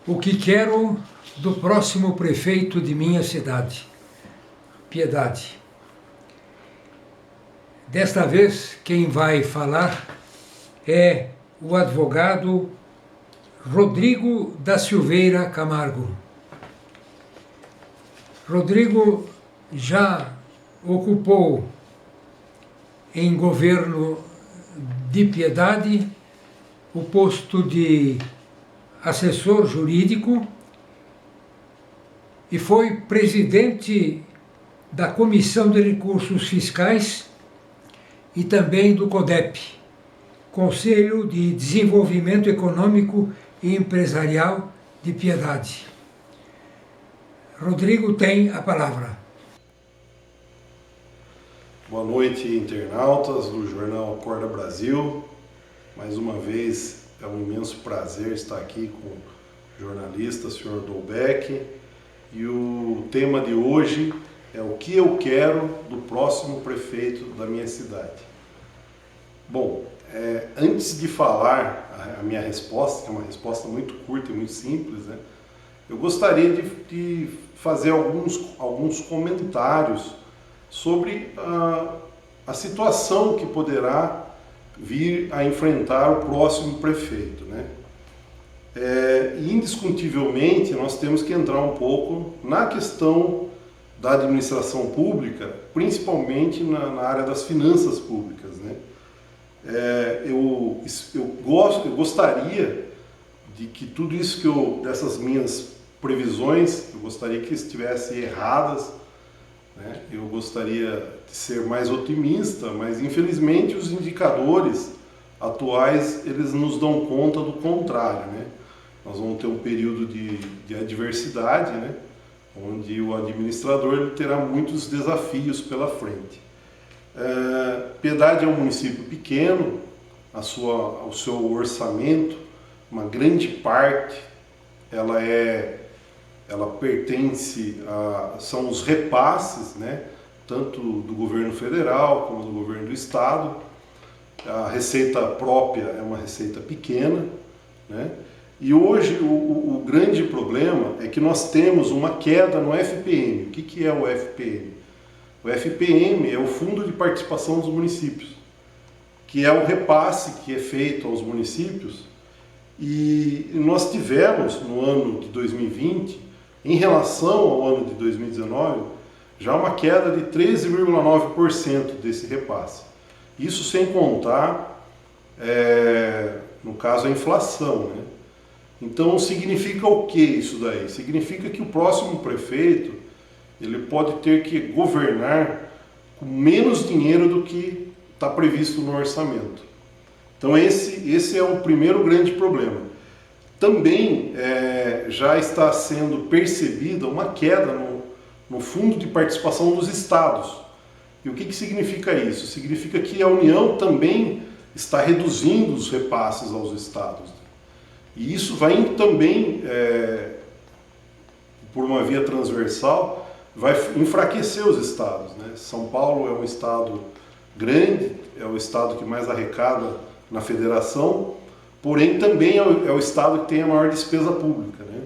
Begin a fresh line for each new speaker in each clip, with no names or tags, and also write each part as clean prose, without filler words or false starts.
O que quero do próximo prefeito de minha cidade, Piedade. Desta vez, quem vai falar é o advogado Rodrigo da Silveira Camargo. Rodrigo já ocupou em governo de Piedade o posto de assessor jurídico e foi presidente da Comissão de Recursos Fiscais e também do CODEP, Conselho de Desenvolvimento Econômico e Empresarial de Piedade. Rodrigo tem a palavra.
Boa noite, internautas do Jornal Acorda Brasil. Mais uma vez é um imenso prazer estar aqui com o jornalista, senhor Dolbeck. E o tema de hoje é o que eu quero do próximo prefeito da minha cidade. Bom, antes de falar a minha resposta, que é uma resposta muito curta e muito simples, né, eu gostaria de fazer alguns comentários sobre a situação que poderá vir a enfrentar o próximo prefeito, né? Indiscutivelmente, nós temos que entrar um pouco na questão da administração pública, principalmente na área das finanças públicas, né? Eu gostaria de que tudo isso dessas minhas previsões, eu gostaria que estivessem erradas, né? Eu gostaria de ser mais otimista, mas infelizmente os indicadores atuais eles nos dão conta do contrário, né? Nós vamos ter um período de adversidade, né? Onde o administrador ele terá muitos desafios pela frente. Piedade é um município pequeno, o seu orçamento, uma grande parte, ela pertence são os repasses, né? Tanto do governo federal como do governo do estado. A receita própria é uma receita pequena, né? E hoje o grande problema é que nós temos uma queda no FPM. O que é o FPM? O FPM é o Fundo de Participação dos Municípios, que é o repasse que é feito aos municípios. E nós tivemos no ano de 2020, em relação ao ano de 2019, já uma queda de 13,9% desse repasse. Isso sem contar, no caso, a inflação, né? Então, significa o que isso daí? Significa que o próximo prefeito ele pode ter que governar com menos dinheiro do que está previsto no orçamento. Então, esse é o primeiro grande problema. Também já está sendo percebida uma queda no fundo de participação dos estados. E o que significa isso? Significa que a União também está reduzindo os repasses aos estados. E isso vai também, por uma via transversal, vai enfraquecer os estados, né? São Paulo é um estado grande, é o estado que mais arrecada na federação, porém também é o estado que tem a maior despesa pública, né?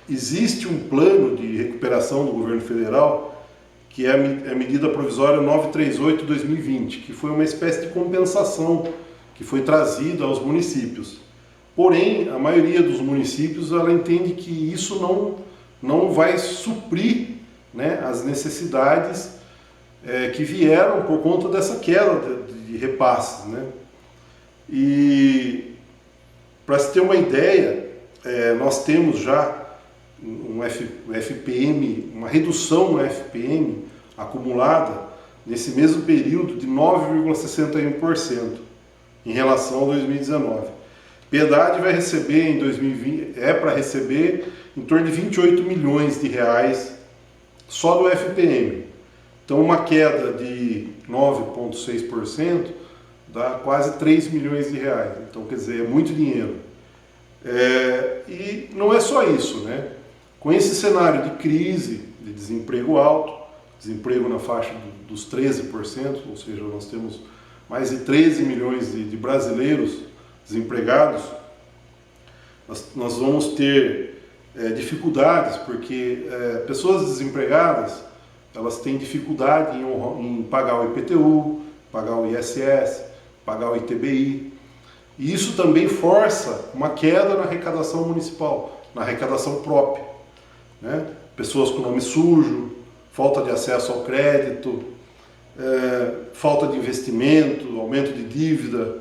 Existe um plano de recuperação do governo federal, que é a medida provisória 938/2020, que foi uma espécie de compensação que foi trazida aos municípios. Porém, a maioria dos municípios ela entende que isso não vai suprir, né, as necessidades que vieram por conta dessa queda de repasses, né? E para se ter uma ideia, nós temos já um FPM, uma redução no FPM acumulada nesse mesmo período de 9,61% em relação a 2019. Piedade vai receber em 2020, para receber em torno de 28 milhões de reais só do FPM. Então uma queda de 9,6% dá quase 3 milhões de reais. Então quer dizer, é muito dinheiro. E não é só isso, né? Com esse cenário de crise, de desemprego alto, desemprego na faixa dos 13%, ou seja, nós temos mais de 13 milhões de brasileiros desempregados, nós vamos ter dificuldades, porque pessoas desempregadas, elas têm dificuldade em pagar o IPTU, pagar o ISS, pagar o ITBI. E isso também força uma queda na arrecadação municipal, na arrecadação própria, né? Pessoas com nome sujo, falta de acesso ao crédito, falta de investimento, aumento de dívida.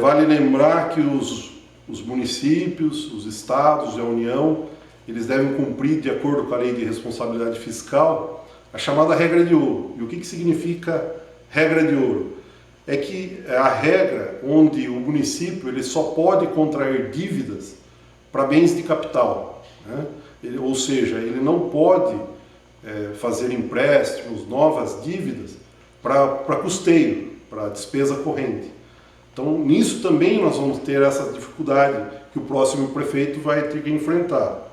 Vale lembrar que os municípios, os estados e a União, eles devem cumprir, de acordo com a Lei de Responsabilidade Fiscal, a chamada regra de ouro. E o que significa regra de ouro? É que é a regra onde o município ele só pode contrair dívidas para bens de capital, né? Ou seja, ele não pode fazer empréstimos, novas dívidas para custeio, para despesa corrente. Então, nisso também nós vamos ter essa dificuldade que o próximo prefeito vai ter que enfrentar.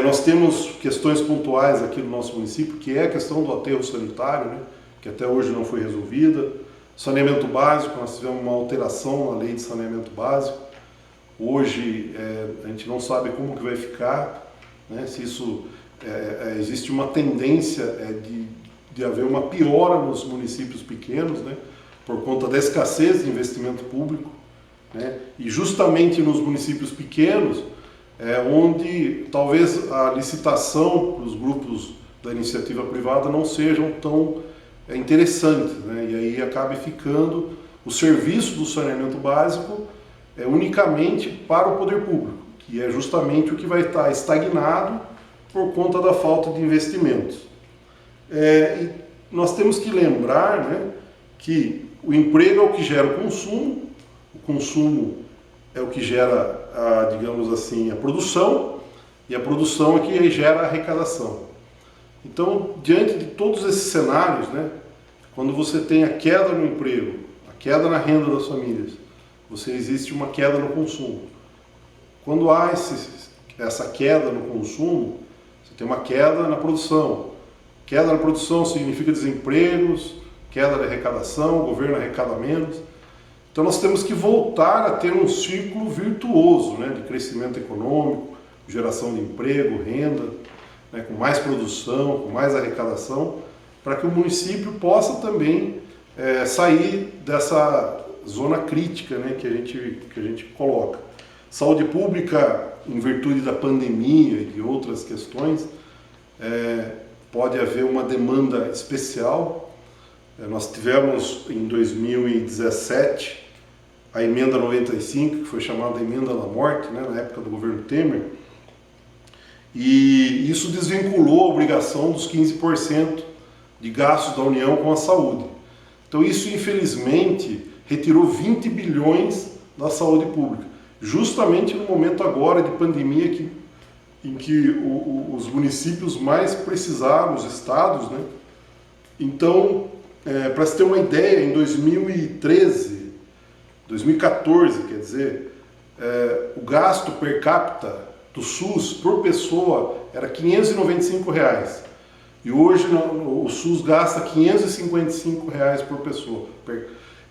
Nós temos questões pontuais aqui no nosso município, que é a questão do aterro sanitário, né, que até hoje não foi resolvida. Saneamento básico, nós tivemos uma alteração na lei de saneamento básico. Hoje a gente não sabe como que vai ficar, né, se isso existe uma tendência de haver uma piora nos municípios pequenos, né, por conta da escassez de investimento público, né, e justamente nos municípios pequenos onde talvez a licitação para os grupos da iniciativa privada não sejam tão interessantes, né, e aí acabe ficando o serviço do saneamento básico unicamente para o poder público, que é justamente o que vai estar estagnado por conta da falta de investimentos. E nós temos que lembrar, né, que o emprego é o que gera o consumo é o que gera, digamos assim, a produção, e a produção é que gera a arrecadação. Então, diante de todos esses cenários, né, quando você tem a queda no emprego, a queda na renda das famílias, existe uma queda no consumo. Quando há essa queda no consumo, você tem uma queda na produção. Queda na produção significa desempregos, queda da arrecadação, o governo arrecada menos. Então nós temos que voltar a ter um ciclo virtuoso, né, de crescimento econômico, geração de emprego, renda, né, com mais produção, com mais arrecadação, para que o município possa também sair dessa zona crítica, né, que a gente coloca. Saúde pública, em virtude da pandemia e de outras questões, pode haver uma demanda especial. Nós tivemos em 2017 a emenda 95, que foi chamada emenda da morte, né, na época do governo Temer, e isso desvinculou a obrigação dos 15% de gastos da União com a saúde. Então isso, infelizmente, retirou 20 bilhões da saúde pública, justamente no momento agora de pandemia em que os municípios mais precisaram, os estados, né? Então, para se ter uma ideia, em 2014, quer dizer, o gasto per capita do SUS por pessoa era R$ 595. E hoje o SUS gasta R$ 555 por pessoa.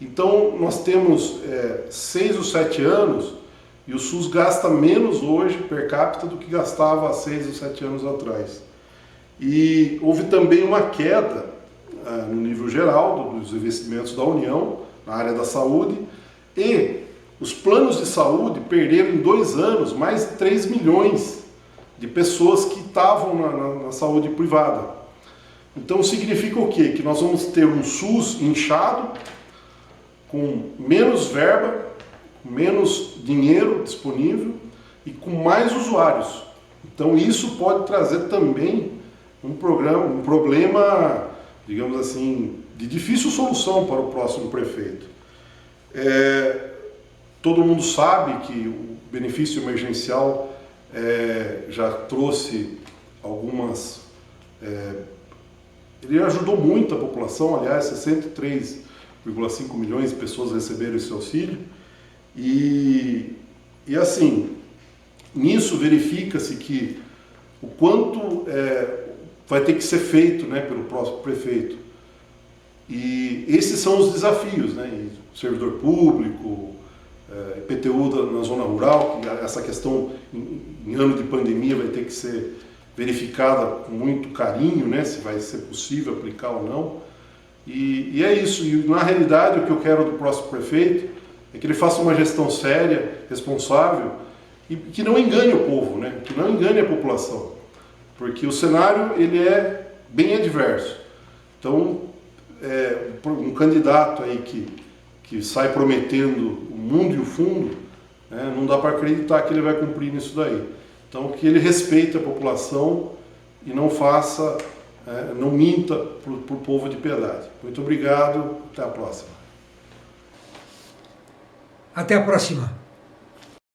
Então nós temos 6 ou 7 anos e o SUS gasta menos hoje per capita do que gastava há 6 ou 7 anos atrás. E houve também uma queda no nível geral dos investimentos da União na área da saúde, e os planos de saúde perderam em 2 anos mais de 3 milhões de pessoas que estavam na saúde privada. Então significa o quê? Que nós vamos ter um SUS inchado, com menos verba, com menos dinheiro disponível e com mais usuários. Então isso pode trazer também um problema, digamos assim, de difícil solução para o próximo prefeito. Todo mundo sabe que o benefício emergencial já trouxe algumas... ele ajudou muito a população, aliás, 63,5 milhões de pessoas receberam esse auxílio. E assim, nisso verifica-se que o quanto vai ter que ser feito, né, pelo próximo prefeito. E esses são os desafios, né? O servidor público, IPTU na zona rural, que essa questão em ano de pandemia vai ter que ser verificada com muito carinho, né, se vai ser possível aplicar ou não. E é isso, e na realidade o que eu quero do próximo prefeito é que ele faça uma gestão séria, responsável, e que não engane o povo, né, que não engane a população, porque o cenário ele é bem adverso. Então, um candidato aí que sai prometendo o mundo e o fundo, né, não dá para acreditar que ele vai cumprir nisso daí. Então, que ele respeite a população e não faça, não minta para o povo de Piedade. Muito obrigado, até a próxima.
Até a próxima.